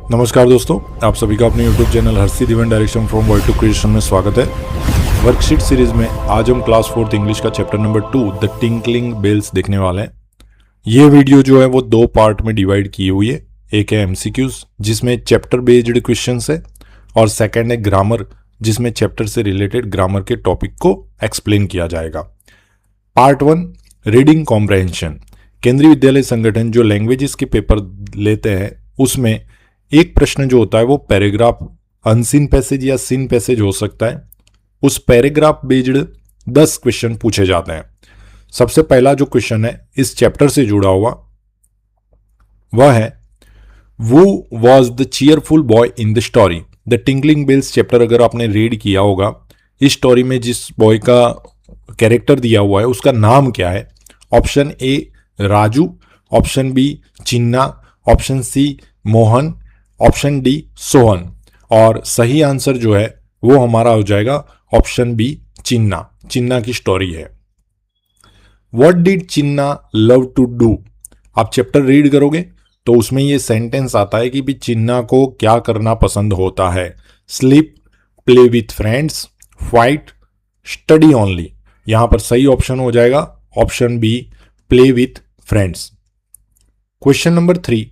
नमस्कार दोस्तों, आप सभी का अपने YouTube channel Harshit event direction from word to creation में स्वागत है। वर्कशीट सीरीज में आज हम क्लास 4th इंग्लिश का chapter number 2 the tinkling bells देखने वाले हैं। ये वीडियो जो है वो दो पार्ट में डिवाइड की हुई है। एक है MCQs जिसमें चैप्टर बेस्ड क्वेश्चंस है और सेकंड है ग्रामर जिसमें चैप्टर से रिलेटेड ग्रामर के टॉपिक को एक्सप्लेन किया जाएगा। Part 1 reading comprehension. केंद्रीय विद्यालय संगठन जो लैंग्वेजेस के पेपर लेते हैं उसमें एक प्रश्न जो होता है वो पैराग्राफ अनसीन पैसेज या सीन पैसेज हो सकता है। उस पैराग्राफ बेस्ड 10 क्वेश्चन पूछे जाते हैं। सबसे पहला जो क्वेश्चन है इस चैप्टर से जुड़ा हुआ वह है वो was the cheerful boy in the story. The tinkling bells chapter अगर आपने रीड किया होगा, इस स्टोरी में जिस बॉय का कैरेक्टर दिया हुआ है उसका नाम क्या है? Option A Raju, option B Chinna, option C Mohan, option D Sohan. और सही आंसर जो है वो हमारा हो जाएगा ऑप्शन बी चिन्ना। चिन्ना की स्टोरी है। What did Chinna love to do? आप चैप्टर रीड करोगे तो उसमें ये सेंटेंस आता है कि भी चिन्ना को क्या करना पसंद होता है। Sleep, play with friends, fight, study only. यहां पर सही ऑप्शन हो जाएगा option B play with friends. Question number 3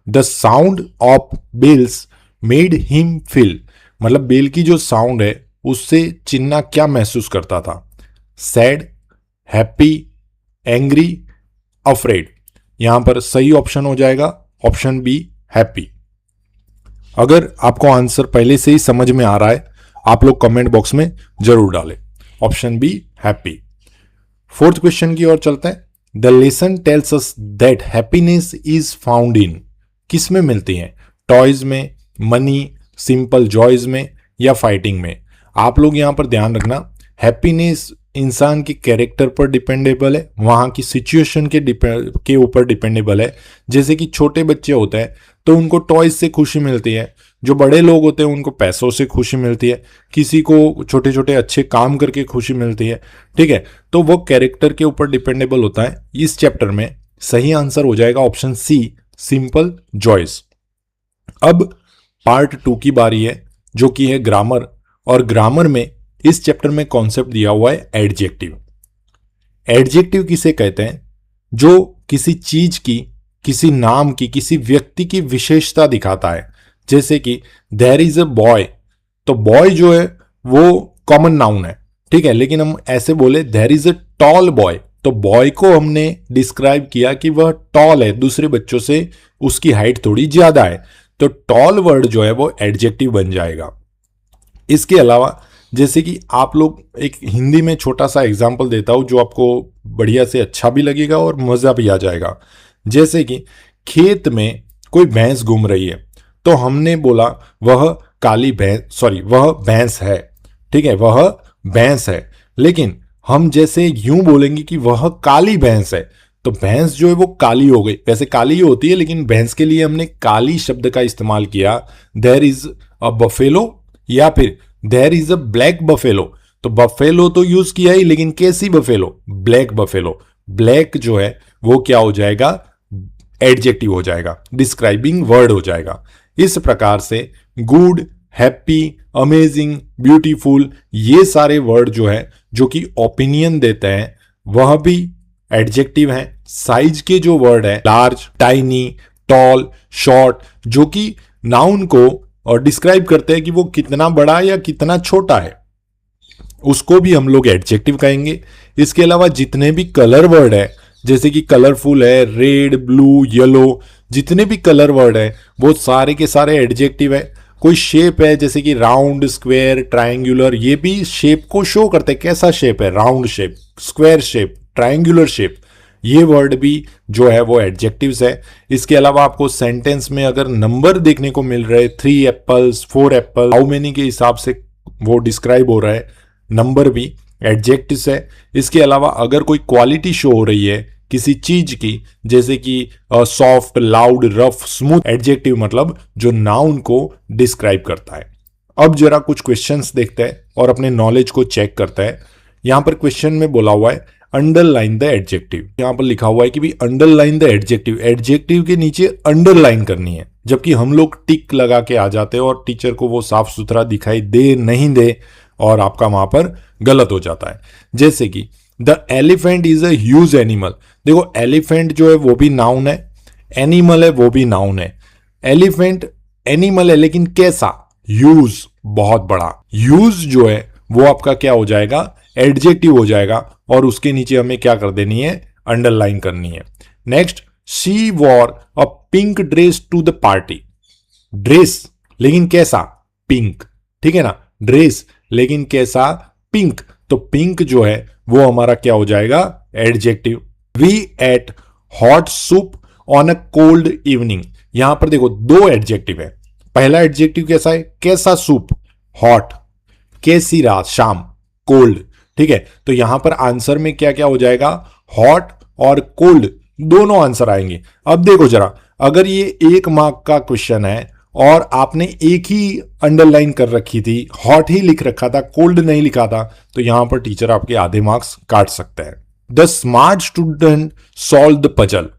the sound of bells made him feel. मतलब बेल की जो साउंड है उससे चिन्ना क्या महसूस करता था? Sad, happy, angry, afraid. यहां पर सही ऑप्शन हो जाएगा ऑप्शन बी हैप्पी। अगर आपको आंसर पहले से ही समझ में आ रहा है आप लोग कमेंट बॉक्स में जरूर डालें option be happy. 4th question की ओर चलते हैं। The lesson tells us that happiness is found in. किस में मिलती हैं? टॉयज में, मनी, सिंपल जॉयज में या फाइटिंग में? आप लोग यहां पर ध्यान रखना, हैप्पीनेस इंसान के कैरेक्टर पर डिपेंडेबल है, वहां की सिचुएशन के ऊपर डिपेंडेबल है। जैसे कि छोटे बच्चे होते हैं तो उनको टॉयज से खुशी मिलती है, जो बड़े लोग होते हैं उनको पैसों से खुशी मिलती है, किसी को छोटे छोटे अच्छे काम करके खुशी मिलती है। ठीक है, तो वो कैरेक्टर के ऊपर डिपेंडेबल होता है। इस चैप्टर में सही आंसर हो जाएगा ऑप्शन सी सिंपल जॉयज। अब पार्ट 2 की बारी है जो कि है ग्रामर। और ग्रामर में इस चैप्टर में कॉन्सेप्ट दिया हुआ है एडजेक्टिव। एडजेक्टिव किसे कहते हैं? जो किसी चीज की, किसी नाम की, किसी व्यक्ति की विशेषता दिखाता है। जैसे कि देयर इज अ बॉय, तो बॉय जो है वो कॉमन नाउन है, ठीक है, लेकिन हम ऐसे बोले there is a tall boy, तो बॉय को हमने डिस्क्राइब किया कि वह टॉल है, दूसरे बच्चों से उसकी हाइट थोड़ी ज्यादा है, तो टॉल वर्ड जो है वो एडजेक्टिव बन जाएगा। इसके अलावा जैसे कि आप लोग एक हिंदी में छोटा सा एग्जांपल देता हूं जो आपको बढ़िया से अच्छा भी लगेगा और मजा भी आ जाएगा। जैसे कि खेत में कोई भैंस घूम रही है तो हमने बोला वह काली भैंस, सॉरी वह भैंस है, ठीक है, वह भैंस है। लेकिन हम जैसे यूं बोलेंगे कि वह काली भैंस है तो भैंस जो है वो काली हो गई। वैसे काली ही होती है लेकिन भैंस के लिए हमने काली शब्द का इस्तेमाल किया। देयर इज अ बफेलो या फिर there is a black buffalo, तो बफेलो तो यूज किया ही लेकिन कैसी बफेलो? Black buffalo. ब्लैक जो है वो क्या हो जाएगा? एडजेक्टिव हो जाएगा, डिस्क्राइबिंग वर्ड हो जाएगा। इस प्रकार से गुड, हैप्पी, अमेजिंग, ब्यूटीफुल, ये सारे वर्ड जो है जो कि ओपिनियन देते हैं वह भी एडजेक्टिव हैं। साइज के जो वर्ड है लार्ज, टाइनी, टॉल, शॉर्ट, जो कि नाउन को और डिस्क्राइब करते हैं कि वो कितना बड़ा या कितना छोटा है, उसको भी हम लोग एडजेक्टिव कहेंगे। इसके अलावा जितने भी कलर वर्ड है जैसे कि कलरफुल है, रेड, ब्लू, येलो, जितने भी कलर वर्ड है वो सारे के सारे एडजेक्टिव है। कोई शेप है जैसे कि राउंड, स्क्वायर, ट्रायंगुलर, ये भी शेप को शो करते हैं, कैसा शेप है, round shape, square shape, triangular shape, ये वर्ड भी जो है वो एडजेक्टिव्स है। इसके अलावा आपको सेंटेंस में अगर नंबर देखने को मिल रहे 3 एप्पल्स, 4 एप्पल, हाउ मेनी के हिसाब से वो डिस्क्राइब हो रहा है, नंबर भी एडजेक्टिव्स है। इसके अलावा अगर कोई क्वालिटी शो हो रही है किसी चीज की जैसे कि soft, loud, rough, smooth, adjective मतलब जो नाउन को डिस्क्राइब करता है। अब जरा कुछ क्वेश्चंस देखते हैं और अपने नॉलेज को चेक करते हैं। यहां पर क्वेश्चन में बोला हुआ है अंडरलाइन द एडजेक्टिव। यहां पर लिखा हुआ है कि भी अंडरलाइन द एडजेक्टिव, एडजेक्टिव के नीचे अंडरलाइन करनी है। जबकि हम लोग टिक लगा के आ जाते हैं और टीचर को वो साफ सुथरा दिखाई दे नहीं दे और आपका वहां पर गलत हो जाता है। जैसे कि the elephant is a huge animal. देखो एलिफेंट जो है वो भी नाउन है, एनिमल है वो भी नाउन है। एलिफेंट एनिमल है लेकिन कैसा? ह्यूज, बहुत बड़ा। ह्यूज जो है वो आपका क्या हो जाएगा? एडजेक्टिव हो जाएगा और उसके नीचे हमें क्या कर देनी है? अंडरलाइन करनी है। Next, she wore a pink dress to the party. Dress लेकिन कैसा? पिंक, ठीक है ना। ड्रेस लेकिन कैसा? पिंक। तो पिंक जो है वो हमारा क्या हो जाएगा? Adjective. We ate hot soup on a cold evening. यहां पर देखो दो एडजेक्टिव है। पहला एडजेक्टिव कैसा है? कैसा सूप, हॉट। कैसी रात, शाम, कोल्ड। ठीक है, तो यहां पर आंसर में क्या क्या हो जाएगा? हॉट और कोल्ड दोनों आंसर आएंगे। अब देखो जरा, अगर ये 1 मार्क का क्वेश्चन है और आपने एक ही अंडरलाइन कर रखी थी, हॉट ही लिख रखा था, कोल्ड नहीं लिखा था, तो यहां पर टीचर आपके आधे मार्क्स काट सकते हैं। The smart student solve the puzzle.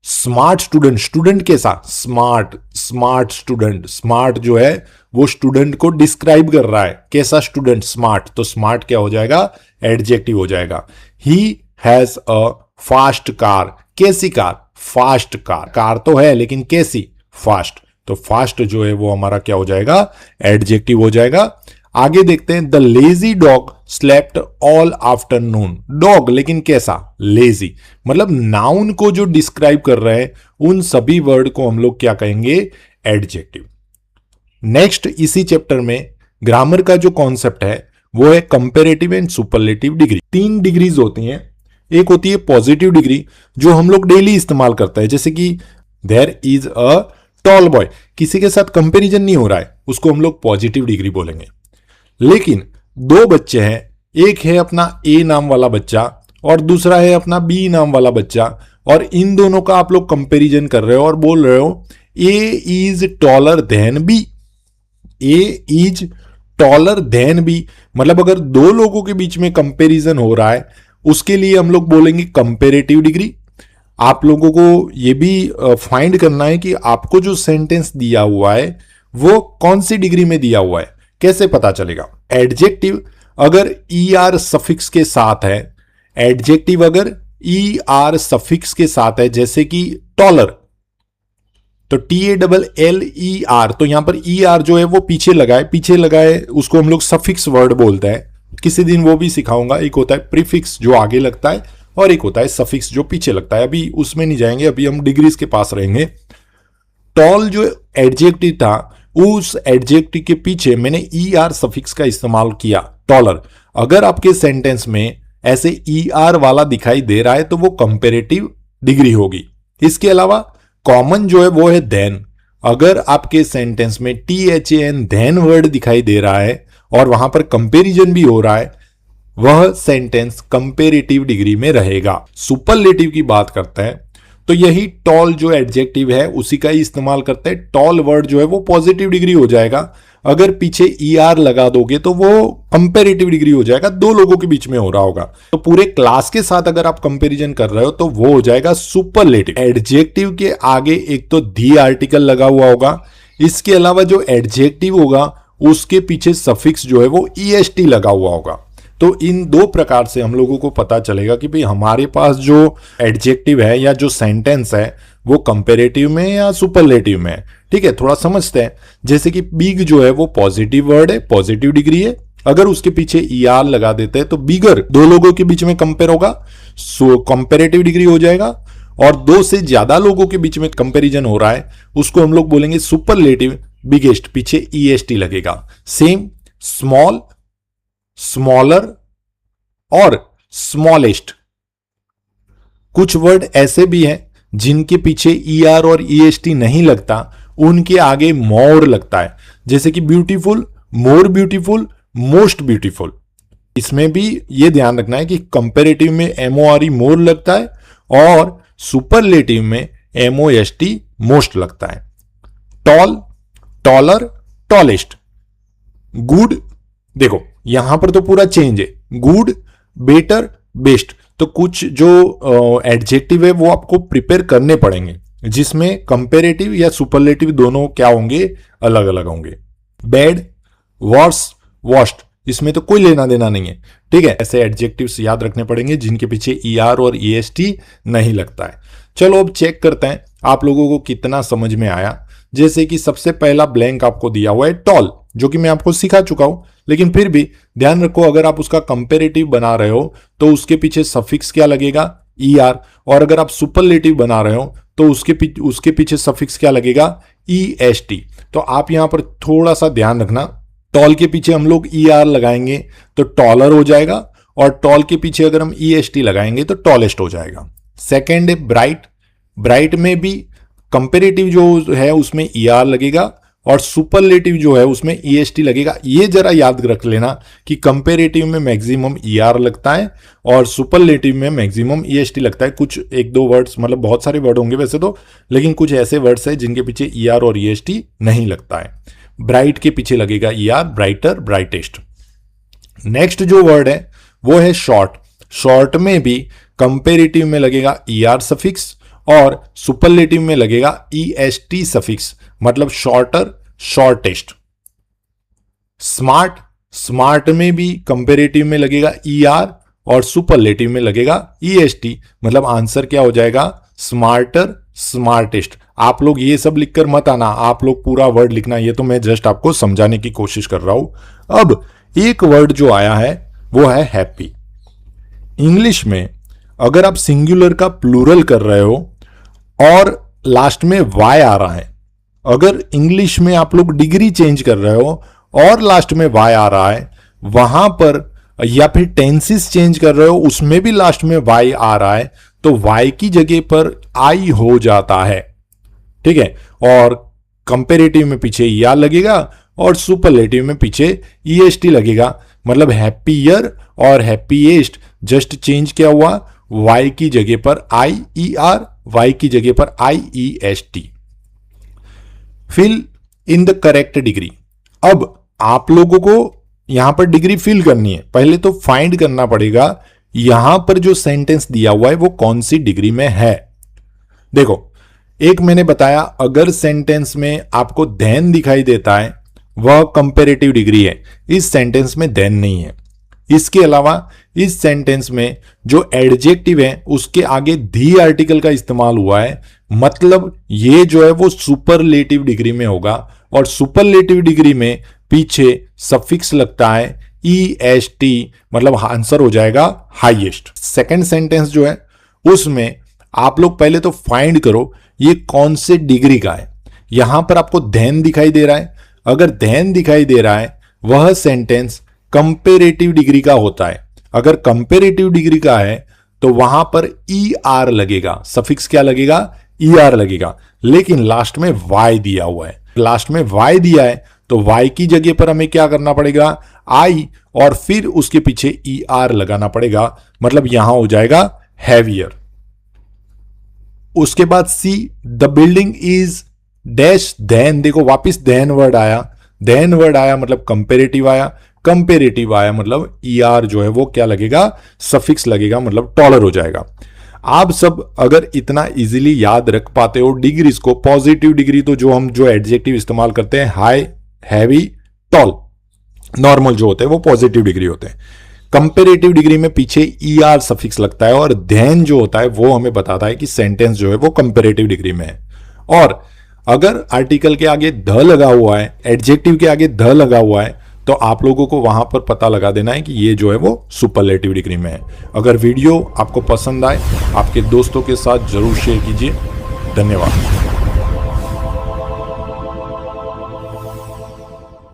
Smart student, student कैसा? Smart, smart student. स्मार्ट जो है वो स्टूडेंट को डिस्क्राइब कर रहा है, कैसा स्टूडेंट? स्मार्ट। तो स्मार्ट क्या हो जाएगा? एडजेक्टिव हो जाएगा। He has a fast car. कैसी कार? Fast car. कार तो है लेकिन कैसी? फास्ट। तो फास्ट जो है वो हमारा क्या हो जाएगा? एडजेक्टिव हो जाएगा। आगे देखते हैं, the lazy dog slept all afternoon. Dog लेकिन कैसा? लेजी। मतलब नाउन को जो डिस्क्राइब कर रहे हैं उन सभी वर्ड को हम लोग क्या कहेंगे? एडजेक्टिव। नेक्स्ट, इसी चैप्टर में ग्रामर का जो कॉन्सेप्ट है वो है comparative and superlative degree. 3 degrees होती हैं। एक होती है पॉजिटिव डिग्री जो हम लोग डेली इस्तेमाल करते हैं, जैसे कि there is a tall boy. किसी के साथ कंपैरिजन नहीं हो रहा है, उसको हम लोग पॉजिटिव डिग्री बोलेंगे। लेकिन 2 बच्चे हैं, एक है अपना ए नाम वाला बच्चा और दूसरा है अपना बी नाम वाला बच्चा, और इन दोनों का आप लोग कंपैरिजन कर रहे हो और बोल रहे हो A is taller than B. A is taller than B, मतलब अगर 2 लोगों के बीच में कंपैरिजन हो रहा है उसके लिए हम लोग बोलेंगे कंपैरेटिव डिग्री। आप लोगों को ये भी फाइंड करना है कि आपको जो सेंटेंस दिया हुआ है वो कौन सी डिग्री में दिया हुआ है, कैसे पता चलेगा? एडजेक्टिव अगर ई आर सफिक्स के साथ है, एडजेक्टिव अगर ई आर सफिक्स के साथ है, जैसे कि टॉलर, तो TALLER, तो यहां पर ER जो है वो पीछे लगाए उसको हम लोग सफिक्स वर्ड बोलते हैं। किसी दिन वो भी सिखाऊंगा। एक होता है प्रीफिक्स जो आगे लगता है और एक होता है सफिक्स जो पीछे लगता है। अभी उसमें नहीं जाएंगे, अभी हम डिग्रीज के पास रहेंगे। टॉल जो एडजेक्टिव था, उस एडजेक्टिव के पीछे मैंने ER सफिक्स का इस्तेमाल किया, टॉलर। अगर आपके सेंटेंस में ऐसे ER वाला दिखाई दे रहा है तो वो कंपैरेटिव डिग्री होगी। इसके अलावा कॉमन जो है वो है देन। अगर आपके सेंटेंस में THAN देन वर्ड दिखाई दे रहा है और वहां पर कंपैरिजन भी हो रहा है, वह सेंटेंस कंपैरेटिव डिग्री में रहेगा। सुपरलेटिव की बात करते हैं तो यही टॉल जो एडजेक्टिव है उसी का ही इस्तेमाल करते हैं। टॉल वर्ड जो है वो पॉजिटिव डिग्री हो जाएगा। अगर पीछे ER लगा दोगे तो वो कंपैरेटिव डिग्री हो जाएगा, 2 लोगों के बीच में हो रहा होगा। तो पूरे क्लास के साथ अगर आप कंपैरिजन कर रहे हो तो वो हो जाएगा सुपरलेटिव। एडजेक्टिव के आगे एक तो दी आर्टिकल लगा हुआ होगा, इसके अलावा जो एडजेक्टिव होगा उसके पीछे सफिक्स जो है वो EST लगा हुआ होगा। तो इन 2 प्रकार से हम लोगों को पता चलेगा कि भाई हमारे पास जो एडजेक्टिव है या जो सेंटेंस है वो कंपैरेटिव में या सुपरलेटिव में है। ठीक है, थोड़ा समझते हैं। जैसे कि बिग जो है वो पॉजिटिव वर्ड है, पॉजिटिव डिग्री है। अगर उसके पीछे ER लगा देते हैं तो बिगर 2 लोगों के बीच में कंपेयर होगा, सो कंपैरेटिव डिग्री हो जाएगा। और 2 से ज्यादा लोगों के बीच में कंपैरिजन हो रहा है उसको हम लोग बोलेंगे सुपरलेटिव। बिगेस्ट पीछे EST लगेगा। सेम स्मॉल, स्मॉलर और स्मॉलेस्ट। कुछ वर्ड ऐसे भी हैं जिनके पीछे ER और EST नहीं लगता, उनके आगे मोर लगता है। जैसे कि beautiful, more beautiful, most beautiful. इसमें भी ये ध्यान रखना है कि कंपैरेटिव में MORE मोर लगता है और सुपरलेटिव में MOST मोस्ट लगता है। Toll, taller, tallest. गुड, देखो यहां पर तो पूरा चेंज है, गुड, बेटर, बेस्ट। तो कुछ जो एडजेक्टिव है वो आपको प्रिपेयर करने पड़ेंगे। जिसमें कंपेरेटिव या सुपरलेटिव दोनों क्या होंगे, अलग अलग होंगे। बैड, वर्स, वर्स्ट, इसमें तो कोई लेना देना नहीं है, ठीक है। ऐसे एडजेक्टिव्स याद रखने पड़ेंगे जिनके पीछे ER और EST नहीं लगता है। चलो अब चेक करते हैं आप लोगों को कितना समझ में आया। जैसे कि सबसे पहला ब्लैंक आपको दिया हुआ है टॉल, जो कि मैं आपको सिखा चुका हूं, लेकिन फिर भी ध्यान रखो अगर आप उसका कंपेरेटिव बना रहे हो तो उसके पीछे सफिक्स क्या लगेगा, ER, और अगर आप सुपरलेटिव बना रहे हो तो उसके पीछे सफिक्स क्या लगेगा, EST। तो आप यहां पर थोड़ा सा ध्यान रखना, टॉल के पीछे हम लोग ER लगाएंगे तो टॉलर हो जाएगा, और टॉल के पीछे अगर हम EST लगाएंगे तो टॉलेस्ट हो जाएगा। सेकेंड है ब्राइट, ब्राइट में भी कंपेरेटिव जो है उसमें ER लगेगा और सुपरलेटिव जो है उसमें EST लगेगा। ये जरा याद रख लेना कि कंपेरेटिव में मैक्सिमम ER लगता है और सुपरलेटिव में मैक्सिमम EST लगता है। कुछ एक दो वर्ड्स, मतलब बहुत सारे वर्ड होंगे वैसे तो, लेकिन कुछ ऐसे वर्ड्स हैं जिनके पीछे ER और EST नहीं लगता है। ब्राइट के पीछे लगेगा ER, ब्राइटर, ब्राइटेस्ट। नेक्स्ट जो वर्ड है वो है शॉर्ट, शॉर्ट में भी कंपेरेटिव में लगेगा ER सफिक्स और सुपरलेटिव में लगेगा EST सफिक्स, मतलब शॉर्टर, शॉर्टेस्ट। स्मार्ट, स्मार्ट में भी कंपेरेटिव में लगेगा ER और सुपरलेटिव में लगेगा EST, मतलब आंसर क्या हो जाएगा, स्मार्टर, स्मार्टेस्ट। आप लोग ये सब लिखकर मत आना, आप लोग पूरा वर्ड लिखना, ये तो मैं जस्ट आपको समझाने की कोशिश कर रहा हूं। अब एक वर्ड जो आया है वो है हैप्पी। इंग्लिश में अगर आप सिंगुलर का प्लूरल कर रहे हो और लास्ट में Y आ रहा है, अगर इंग्लिश में आप लोग डिग्री चेंज कर रहे हो और लास्ट में Y आ रहा है, वहां पर, या फिर टेंसेस चेंज कर रहे हो उसमें भी लास्ट में Y आ रहा है, तो Y की जगह पर I हो जाता है, ठीक है। और कंपेरेटिव में पीछे ER लगेगा और सुपरलेटिव में पीछे EST लगेगा, मतलब हैप्पियर और हैप्पीएस्ट जस्ट चेंज क्या हुआ, Y की जगह पर IER, Y की जगह पर IEST। Fill in the correct degree. अब आप लोगों को यहां पर डिग्री फिल करनी है, पहले तो फाइंड करना पड़ेगा यहां पर जो सेंटेंस दिया हुआ है वो कौन सी डिग्री में है। देखो, एक मैंने बताया अगर सेंटेंस में आपको देन दिखाई देता है वह कंपेरेटिव डिग्री है, इस सेंटेंस में देन नहीं है। इसके अलावा इस सेंटेंस में जो एडजेक्टिव है उसके आगे दी आर्टिकल का इस्तेमाल हुआ है, मतलब ये जो है वो सुपरलेटिव डिग्री में होगा, और सुपरलेटिव डिग्री में पीछे सफिक्स लगता है EST, मतलब आंसर हो जाएगा हाईएस्ट। सेकंड सेंटेंस जो है उसमें आप लोग पहले तो फाइंड करो ये कौन से डिग्री का है। यहां पर आपको देन दिखाई दे रहा है, अगर देन दिखाई दे रहा है वह सेंटेंस कंपेरेटिव डिग्री का होता है। अगर कंपेरेटिव डिग्री का है तो वहां पर ER लगेगा, सफिक्स क्या लगेगा, ER लगेगा, लेकिन लास्ट में Y दिया हुआ है, लास्ट में Y दिया है तो Y की जगह पर हमें क्या करना पड़ेगा, I, और फिर उसके पीछे ER लगाना पड़ेगा, मतलब यहां हो जाएगा हैवियर। उसके बाद C, the building is dash than, देखो वापिस देन वर्ड आया, देन वर्ड आया मतलब कंपेरेटिव आया, कंपेरेटिव आया मतलब ER जो है वो क्या लगेगा, सफिक्स लगेगा, मतलब टॉलर हो जाएगा। आप सब अगर इतना इजीली याद रख पाते हो डिग्रीज को, पॉजिटिव डिग्री तो जो एडजेक्टिव इस्तेमाल करते हैं हाई, हैवी, टॉल, नॉर्मल जो होते हैं वो पॉजिटिव डिग्री होते हैं। कंपेरेटिव डिग्री में पीछे ER सफिक्स लगता है और देन जो होता है वो हमें बताता है कि सेंटेंस जो है वो कंपेरेटिव डिग्री में है। और अगर आर्टिकल के आगे ध लगा हुआ है, एडजेक्टिव के आगे ध लगा हुआ है, तो आप लोगों को वहां पर पता लगा देना है कि ये जो है वो सुपरलेटिव डिग्री में है। अगर वीडियो आपको पसंद आए आपके दोस्तों के साथ जरूर शेयर कीजिए। धन्यवाद।